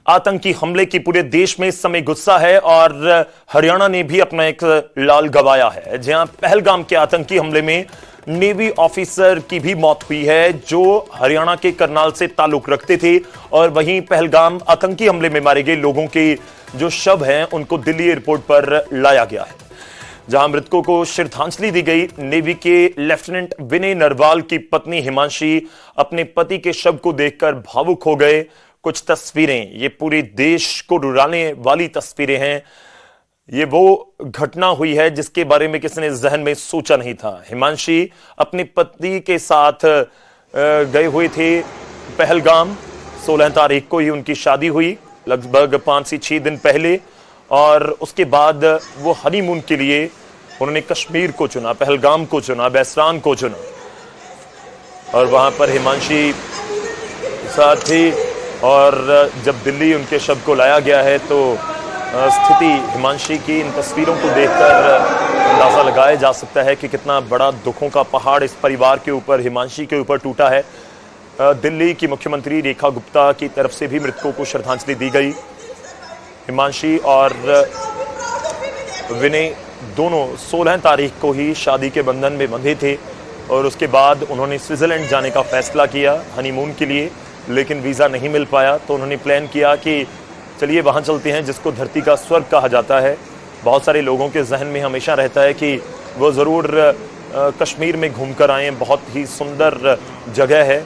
आतंकी हमले की पूरे देश में इस समय गुस्सा है और हरियाणा ने भी अपना एक लाल गवाया है, जहां पहलगाम के आतंकी हमले में नेवी ऑफिसर की भी मौत हुई है जो हरियाणा के करनाल से ताल्लुक रखते थे। और वहीं पहलगाम आतंकी हमले में मारे गए लोगों के जो शव हैं उनको दिल्ली एयरपोर्ट पर लाया गया है, जहां मृतकों को श्रद्धांजलि दी गई। नेवी के लेफ्टिनेंट विनय नरवाल की पत्नी हिमांशी अपने पति के शव को देखकर भावुक हो गए। कुछ तस्वीरें, ये पूरे देश को रुलाने वाली तस्वीरें हैं। ये वो घटना हुई है जिसके बारे में किसी ने जहन में सोचा नहीं था। हिमांशी अपने पति के साथ गए हुए थे पहलगाम। 16 तारीख को ही उनकी शादी हुई, लगभग 5 से 6 दिन पहले, और उसके बाद वो हनीमून के लिए उन्होंने कश्मीर को चुना, पहलगाम को चुना, बैसरान को चुना, और वहां पर हिमांशी साथ थी। और जब दिल्ली उनके शव को लाया गया है तो स्थिति हिमांशी की इन तस्वीरों को देखकर अंदाजा लगाया जा सकता है कि कितना बड़ा दुखों का पहाड़ इस परिवार के ऊपर, हिमांशी के ऊपर टूटा है। दिल्ली की मुख्यमंत्री रेखा गुप्ता की तरफ से भी मृतकों को श्रद्धांजलि दी गई। हिमांशी और विनय दोनों 16 तारीख को ही शादी के बंधन में बंधे थे और उसके बाद उन्होंने स्विट्जरलैंड जाने का फैसला किया हनीमून के लिए, लेकिन वीज़ा नहीं मिल पाया तो उन्होंने प्लान किया कि चलिए वहाँ चलते हैं जिसको धरती का स्वर्ग कहा जाता है। बहुत सारे लोगों के जहन में हमेशा रहता है कि वो ज़रूर कश्मीर में घूम कर आएँ, बहुत ही सुंदर जगह है।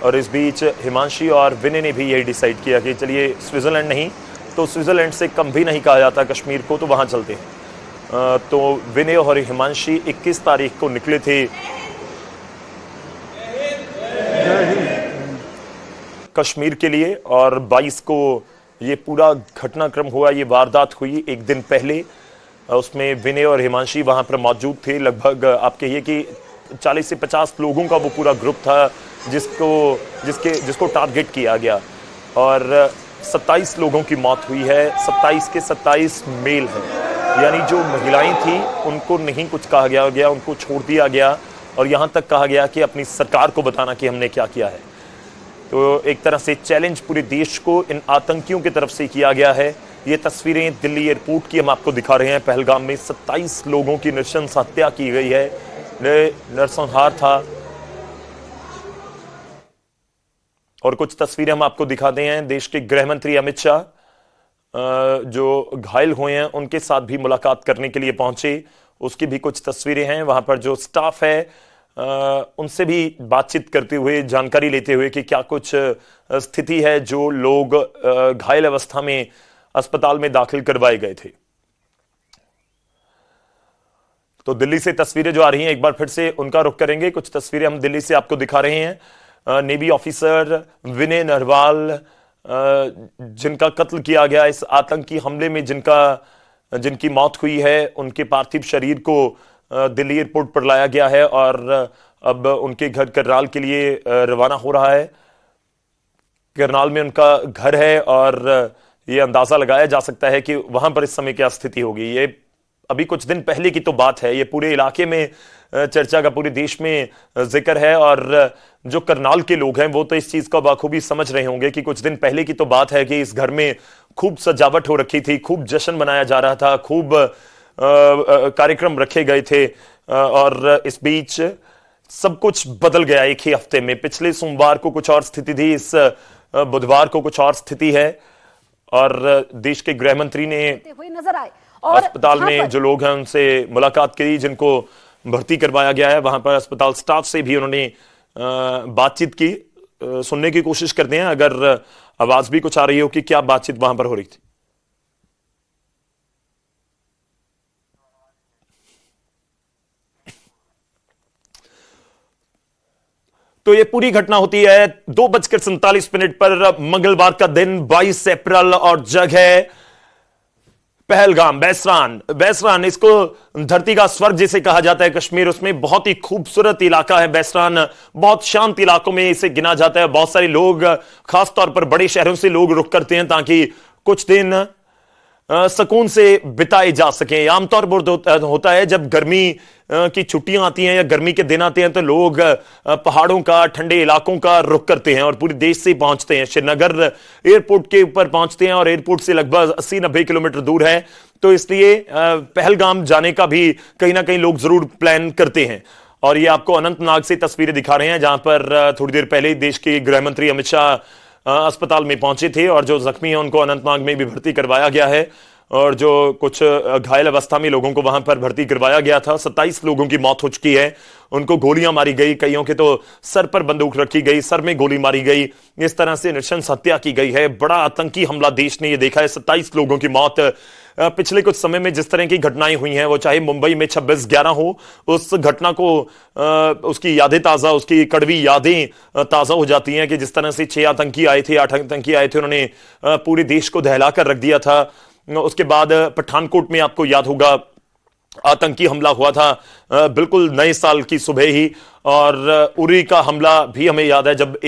और इस बीच हिमांशी और विनय ने भी यही डिसाइड किया कि चलिए स्विट्ज़रलैंड नहीं तो स्विट्ज़रलैंड से कम भी नहीं कहा जाता कश्मीर को, तो वहाँ चलते हैं। तो विनय और हिमांशी 21 तारीख को निकले थे कश्मीर के लिए और 22 को ये पूरा घटनाक्रम हुआ, ये वारदात हुई एक दिन पहले। उसमें विनय और हिमांशी वहाँ पर मौजूद थे। लगभग आप कहिए कि 40 से 50 लोगों का वो पूरा ग्रुप था जिसको टारगेट किया गया और 27 लोगों की मौत हुई है। 27 के 27 मेल हैं, यानी जो महिलाएं थी उनको नहीं कुछ कहा गया, उनको छोड़ दिया गया और यहाँ तक कहा गया कि अपनी सरकार को बताना कि हमने क्या किया है। तो एक तरह से चैलेंज पूरे देश को इन आतंकियों की तरफ से किया गया है। ये तस्वीरें दिल्ली एयरपोर्ट की हम आपको दिखा रहे हैं। पहलगाम में 27 लोगों की नृशंस हत्या की गई है, नरसंहार था। और कुछ तस्वीरें हम आपको दिखाते हैं। देश के गृह मंत्री अमित शाह जो घायल हुए हैं उनके साथ भी मुलाकात करने के लिए पहुंचे, उसकी भी कुछ तस्वीरें हैं। वहां पर जो स्टाफ है उनसे भी बातचीत करते हुए, जानकारी लेते हुए कि क्या कुछ स्थिति है, जो लोग घायल अवस्था में अस्पताल में दाखिल करवाए गए थे। तो दिल्ली से तस्वीरें जो आ रही हैं, एक बार फिर से उनका रुख करेंगे। कुछ तस्वीरें हम दिल्ली से आपको दिखा रहे हैं। नेवी ऑफिसर विनय नरवाल जिनका कत्ल किया गया इस आतंकी हमले में, जिनकी मौत हुई है, उनके पार्थिव शरीर को दिल्ली एयरपोर्ट पर लाया गया है और अब उनके घर करनाल के लिए रवाना हो रहा है। करनाल में उनका घर है और ये अंदाजा लगाया जा सकता है कि वहां पर इस समय क्या स्थिति होगी। ये अभी कुछ दिन पहले की तो बात है, ये पूरे इलाके में चर्चा का, पूरे देश में जिक्र है और जो करनाल के लोग हैं वो तो इस चीज का बाखूबी समझ रहे होंगे कि कुछ दिन पहले की तो बात है कि इस घर में खूब सजावट हो रखी थी, खूब जश्न मनाया जा रहा था, खूब कार्यक्रम रखे गए थे और इस बीच सब कुछ बदल गया एक ही हफ्ते में। पिछले सोमवार को कुछ और स्थिति थी, इस बुधवार को कुछ और स्थिति है और देश के गृह मंत्री ने नजर आए और अस्पताल में जो लोग हैं उनसे मुलाकात की, जिनको भर्ती करवाया गया है। वहां पर अस्पताल स्टाफ से भी उन्होंने बातचीत की। सुनने की कोशिश करते हैं अगर आवाज भी कुछ आ रही हो कि क्या बातचीत वहां पर हो रही थी। तो ये पूरी घटना होती है 2:47 पर मंगलवार का दिन 22 अप्रैल और जगह पहलगाम, बैसरान इसको धरती का स्वर्ग जिसे कहा जाता है कश्मीर, उसमें बहुत ही खूबसूरत इलाका है बैसरान। बहुत शांत इलाकों में इसे गिना जाता है। बहुत सारे लोग, खास तौर पर बड़े शहरों से लोग रुक करते हैं ताकि कुछ दिन सुकून से बिताए जा सकें। आमतौर पर होता है जब गर्मी की छुट्टियां आती हैं या गर्मी के दिन आते हैं तो लोग पहाड़ों का, ठंडे इलाकों का रुख करते हैं और पूरे देश से पहुंचते हैं। श्रीनगर एयरपोर्ट के ऊपर पहुंचते हैं और एयरपोर्ट से लगभग 80-90 किलोमीटर दूर है, तो इसलिए पहलगाम जाने का भी कहीं ना कहीं लोग जरूर प्लान करते हैं। और ये आपको अनंतनाग से तस्वीरें दिखा रहे हैं जहां पर थोड़ी देर पहले देश के गृह मंत्री अमित शाह अस्पताल में पहुंचे थे और जो जख्मी हैं उनको अनंतनाग में भी भर्ती करवाया गया है और जो कुछ घायल अवस्था में लोगों को वहां पर भर्ती करवाया गया था। 27 लोगों की मौत हो चुकी है, उनको गोलियां मारी गई, कईयों के तो सर पर बंदूक रखी गई, सर में गोली मारी गई, इस तरह से नृशंस हत्या की गई है। बड़ा आतंकी हमला देश ने ये देखा है। 27 लोगों की मौत। पिछले कुछ समय में जिस तरह की घटनाएं हुई हैं, वो चाहे मुंबई में 26/11 हो, उस घटना को उसकी यादें ताजा, उसकी कड़वी यादें ताजा हो जाती हैं कि जिस तरह से 6 आतंकी आए थे, 8 आतंकी आए थे, उन्होंने पूरे देश को दहला कर रख दिया था। उसके बाद पठानकोट में आपको याद होगा आतंकी हमला हुआ था बिल्कुल नए साल की सुबह ही, और उरी का हमला भी हमें याद है जब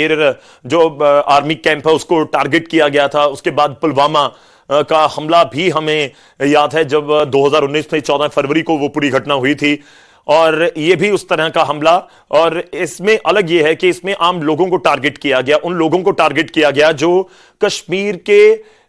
जो आर्मी कैंप है उसको टारगेट किया गया था। उसके बाद पुलवामा का हमला भी हमें याद है जब 2019 में 14 फरवरी को वो पूरी घटना हुई थी, और ये भी उस तरह का हमला। और इसमें अलग ये है कि इसमें आम लोगों को टारगेट किया गया, उन लोगों को टारगेट किया गया जो कश्मीर के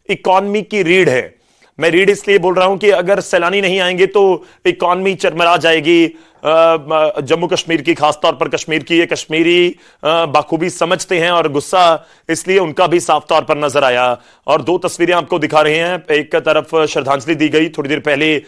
इकॉनमी की रीढ़ है। मैं रीढ़ इसलिए बोल रहा हूं कि अगर सैलानी नहीं आएंगे तो इकॉनमी चरमरा जाएगी जम्मू कश्मीर की, खासतौर पर कश्मीर की। ये कश्मीरी बाखूबी समझते हैं और गुस्सा इसलिए उनका भी साफ तौर पर नजर आया। और 2 तस्वीरें आपको दिखा रहे हैं। एक तरफ श्रद्धांजलि दी गई थोड़ी देर पहले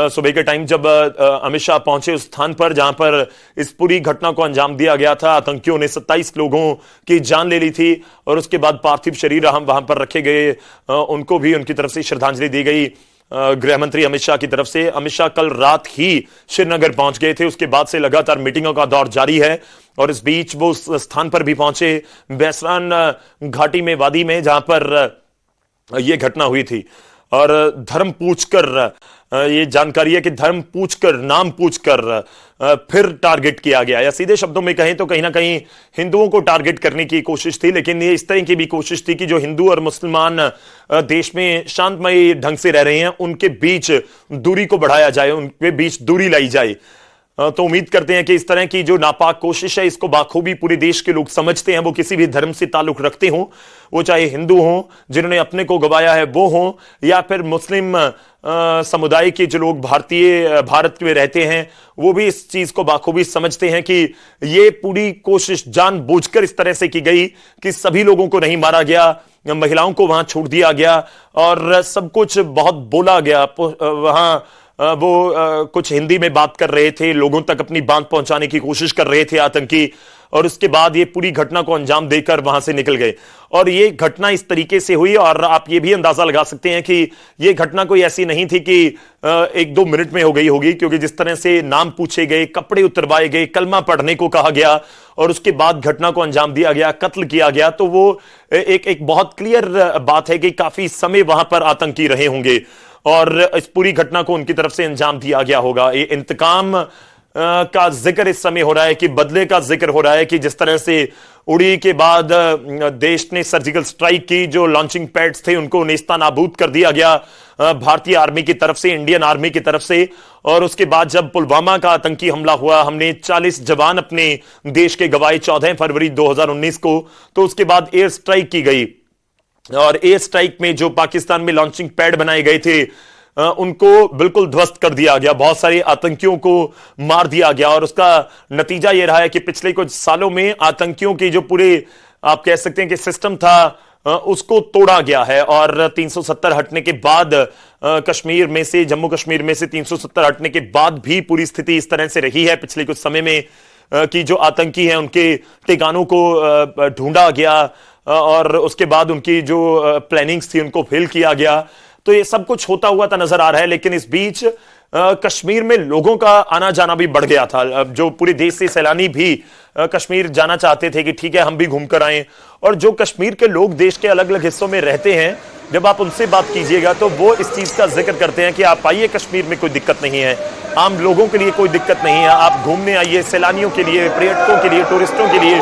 सुबह के टाइम जब अमित शाह पहुंचे उस स्थान पर जहां पर इस पूरी घटना को अंजाम दिया गया था। आतंकियों ने 27 लोगों की जान ले ली थी और उसके बाद पार्थिव शरीर हम वहां पर रखे गए, उनको भी उनकी तरफ से श्रद्धांजलि दी गई गृह मंत्री अमित शाह की तरफ से। अमित शाह कल रात ही श्रीनगर पहुंच गए थे, उसके बाद से लगातार मीटिंगों का दौर जारी है और इस बीच वो उस स्थान पर भी पहुंचे बैसरान घाटी में, वादी में, जहां पर यह घटना हुई थी। और धर्म पूछकर, ये जानकारी है कि धर्म पूछकर, नाम पूछकर फिर टारगेट किया गया, या सीधे शब्दों में कहें तो कहीं ना कहीं हिंदुओं को टारगेट करने की कोशिश थी। लेकिन ये इस तरह की भी कोशिश थी कि जो हिंदू और मुसलमान देश में शांतमय ढंग से रह रहे हैं उनके बीच दूरी को बढ़ाया जाए, उनके बीच दूरी लाई जाए। तो उम्मीद करते हैं कि इस तरह की जो नापाक कोशिश है इसको बाखूबी पूरे देश के लोग समझते हैं, वो किसी भी धर्म से ताल्लुक रखते हों, वो चाहे हिंदू हों जिन्होंने अपने को गवाया है वो हों, या फिर मुस्लिम समुदाय के जो लोग भारत में रहते हैं वो भी इस चीज को बाखूबी समझते हैं कि ये पूरी कोशिश जानबूझकर इस तरह से की गई कि सभी लोगों को नहीं मारा गया, महिलाओं को वहां छोड़ दिया गया और सब कुछ बहुत बोला गया। वहां वो कुछ हिंदी में बात कर रहे थे, लोगों तक अपनी बात पहुंचाने की कोशिश कर रहे थे आतंकी, और उसके बाद ये पूरी घटना को अंजाम देकर वहां से निकल गए। और ये घटना इस तरीके से हुई, और आप ये भी अंदाजा लगा सकते हैं कि ये घटना कोई ऐसी नहीं थी कि 1-2 मिनट में हो गई होगी, क्योंकि जिस तरह से नाम पूछे गए, कपड़े उतरवाए गए, कलमा पढ़ने को कहा गया और उसके बाद घटना को अंजाम दिया गया, कत्ल किया गया, तो वो एक बहुत क्लियर बात है कि काफी समय वहां पर आतंकी रहे होंगे और इस पूरी घटना को उनकी तरफ से अंजाम दिया गया होगा। ये इंतकाम का जिक्र इस समय हो रहा है कि बदले का जिक्र हो रहा है कि जिस तरह से उड़ी के बाद देश ने सर्जिकल स्ट्राइक की, जो लॉन्चिंग पैड्स थे उनको नेस्तानाबूद कर दिया गया भारतीय आर्मी की तरफ से, इंडियन आर्मी की तरफ से। और उसके बाद जब पुलवामा का आतंकी हमला हुआ, हमने 40 जवान अपने देश के गवाए 14 फरवरी 2019 को, तो उसके बाद एयर स्ट्राइक की गई और एयर स्ट्राइक में जो पाकिस्तान में लॉन्चिंग पैड बनाए गए थे उनको बिल्कुल ध्वस्त कर दिया गया, बहुत सारे आतंकियों को मार दिया गया। और उसका नतीजा यह रहा है कि पिछले कुछ सालों में आतंकियों की जो पूरे आप कह सकते हैं कि सिस्टम था उसको तोड़ा गया है। और 370 हटने के बाद कश्मीर में से, जम्मू कश्मीर में से 370 हटने के बाद भी पूरी स्थिति इस तरह से रही है पिछले कुछ समय में कि जो आतंकी हैं उनके ठिकानों को ढूंढा गया और उसके बाद उनकी जो प्लानिंग्स थी उनको फेल किया गया। तो ये सब कुछ होता हुआ तो नजर आ रहा है, लेकिन इस बीच कश्मीर में लोगों का आना जाना भी बढ़ गया था। जो पूरे देश से सैलानी भी कश्मीर जाना चाहते थे कि ठीक है हम भी घूमकर आएं। और जो कश्मीर के लोग देश के अलग अलग हिस्सों में रहते हैं, जब आप उनसे बात कीजिएगा तो वो इस चीज का जिक्र करते हैं कि आप आइए, कश्मीर में कोई दिक्कत नहीं है, आम लोगों के लिए कोई दिक्कत नहीं है, आप घूमने आइए, सैलानियों के लिए, पर्यटकों के लिए, टूरिस्टों के लिए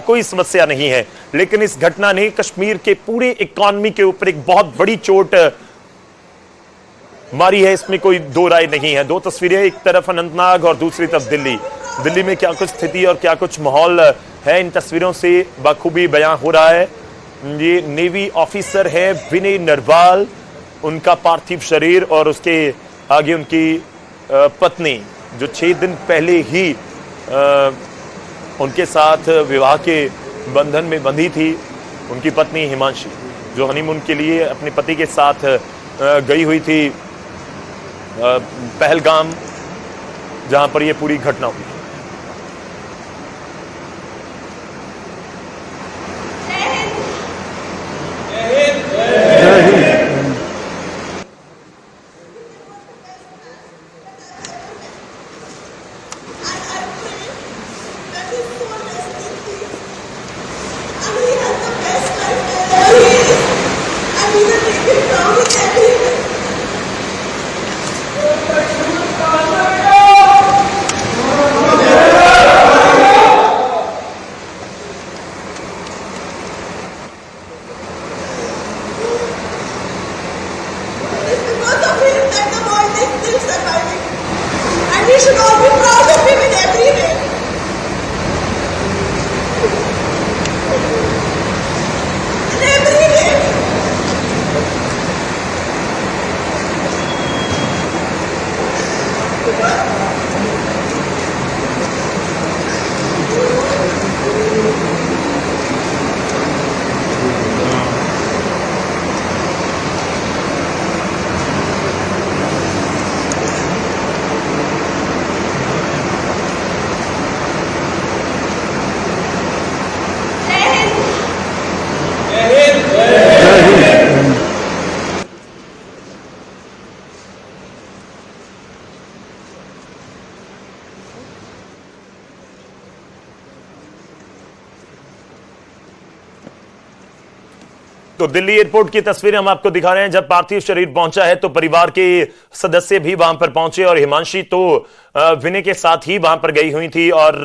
कोई समस्या नहीं है। लेकिन इस घटना ने कश्मीर के पूरे इकॉनमी के ऊपर एक बहुत बड़ी चोट मारी है, इसमें कोई दो राय नहीं है। दो तस्वीरें, एक तरफ अनंतनाग और दूसरी तरफ दिल्ली। दिल्ली में क्या कुछ स्थिति और क्या कुछ माहौल है, इन तस्वीरों से बखूबी बयां हो रहा है। ये नेवी ऑफिसर है विनय नरवाल, उनका पार्थिव शरीर और उसके आगे उनकी पत्नी, जो 6 दिन पहले ही उनके साथ विवाह के बंधन में बंधी थी, उनकी पत्नी हिमांशी, जो हनीमून के लिए अपने पति के साथ गई हुई थी पहलगाम, जहां पर यह पूरी घटना हुई। Should all be proud of him in every way. In every way. तो दिल्ली एयरपोर्ट की तस्वीरें हम आपको दिखा रहे हैं। जब पार्थिव शरीर पहुंचा है तो परिवार के सदस्य भी वहां पर पहुंचे और हिमांशी तो विनय के साथ ही वहां पर गई हुई थी और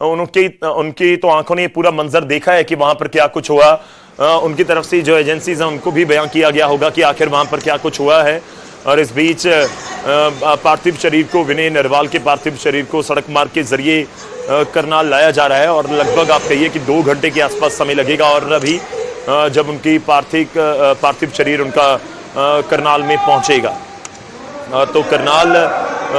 उनकी तो आंखों ने पूरा मंजर देखा है कि वहां पर क्या कुछ हुआ। उनकी तरफ से जो एजेंसीज हैं उनको भी बयां किया गया होगा कि आखिर वहां पर क्या कुछ हुआ है। और इस बीच पार्थिव शरीर को, विनय नरवाल के पार्थिव शरीर को सड़क मार्ग के जरिए करनाल लाया जा रहा है और लगभग आप कहिए कि 2 घंटे के आसपास समय लगेगा। और अभी जब उनकी पार्थिव शरीर उनका करनाल में पहुंचेगा तो करनाल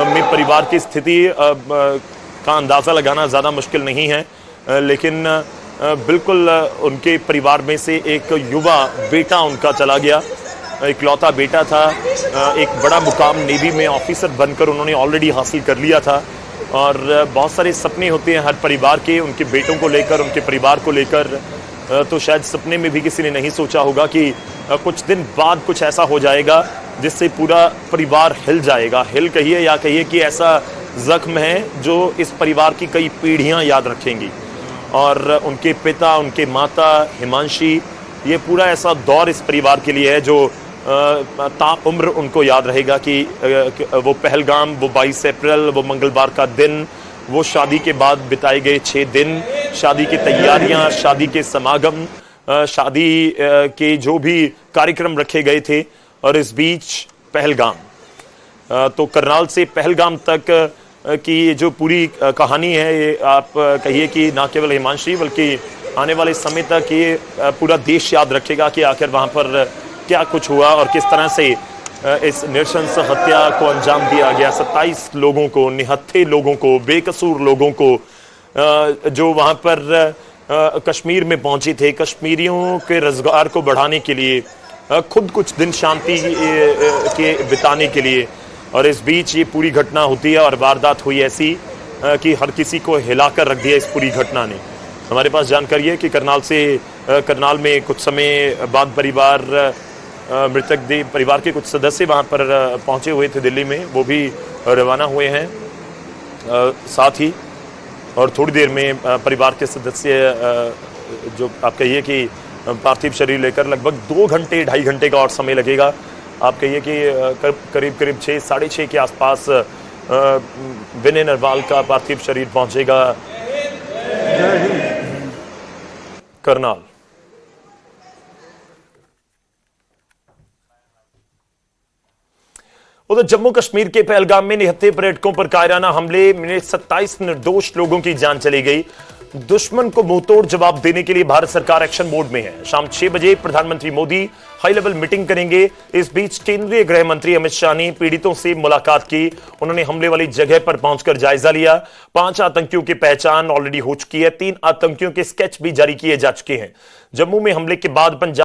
में परिवार की स्थिति का अंदाजा लगाना ज्यादा मुश्किल नहीं है, लेकिन बिल्कुल उनके परिवार में से एक युवा बेटा उनका चला गया, इकलौता बेटा था। एक बड़ा मुकाम नेवी में ऑफिसर बनकर उन्होंने ऑलरेडी हासिल कर लिया था और बहुत सारे सपने होते हैं हर परिवार के, उनके बेटों को लेकर, उनके परिवार को लेकर। तो शायद सपने में भी किसी ने नहीं सोचा होगा कि कुछ दिन बाद कुछ ऐसा हो जाएगा जिससे पूरा परिवार हिल जाएगा। हिल कहिए या कहिए कि ऐसा जख्म है जो इस परिवार की कई पीढ़ियां याद रखेंगी। और उनके पिता, उनके माता हिमांशी, ये पूरा ऐसा दौर इस परिवार के लिए है जो ताउम्र उनको याद रहेगा कि वो पहलगाम, वो 22 अप्रैल, वो मंगलवार का दिन, वो शादी के बाद बिताए गए 6 दिन, शादी की तैयारियां, शादी के समागम, शादी के जो भी कार्यक्रम रखे गए थे, और इस बीच पहलगाम। तो करनाल से पहलगाम तक की ये जो पूरी कहानी है, ये आप कहिए कि ना केवल हिमांशी बल्कि आने वाले समय तक ये पूरा देश याद रखेगा कि आखिर वहां पर क्या कुछ हुआ और किस तरह से इस नृशंस हत्या को अंजाम दिया गया। 27 लोगों को, निहत्थे लोगों को, बेकसूर लोगों को, जो वहां पर कश्मीर में पहुंचे थे, कश्मीरियों के रोजगार को बढ़ाने के लिए, खुद कुछ दिन शांति के बिताने के लिए, और इस बीच ये पूरी घटना होती है और वारदात हुई ऐसी कि हर किसी को हिलाकर रख दिया इस पूरी घटना ने। हमारे पास जानकारी है कि करनाल में कुछ समय बाद मृतक परिवार के कुछ सदस्य वहां पर पहुंचे हुए थे दिल्ली में, वो भी रवाना हुए हैं साथ ही। और थोड़ी देर में परिवार के सदस्य जो आप कहिए कि पार्थिव शरीर लेकर लगभग 2 घंटे 2.5 घंटे का और समय लगेगा। आप कहिए कि करीब 6, साढ़े 6 के आसपास विनय नरवाल का पार्थिव शरीर पहुंचेगा करनाल। उधर जम्मू कश्मीर के पहलगाम में निहत्थे पर्यटकों पर कायराना हमले में 27 निर्दोष लोगों की जान चली गई। दुश्मन को मुंहतोड़ जवाब देने के लिए भारत सरकार एक्शन मोड में है। शाम 6 बजे प्रधानमंत्री मोदी हाई लेवल मीटिंग करेंगे। इस बीच केंद्रीय गृह मंत्री अमित शाह ने पीड़ितों से मुलाकात की। उन्होंने हमले वाली जगह पर पहुंचकर जायजा लिया। 5 आतंकियों की पहचान ऑलरेडी हो चुकी है। 3 आतंकियों के स्केच भी जारी किए जा चुके हैं। जम्मू में हमले के बाद पंजाब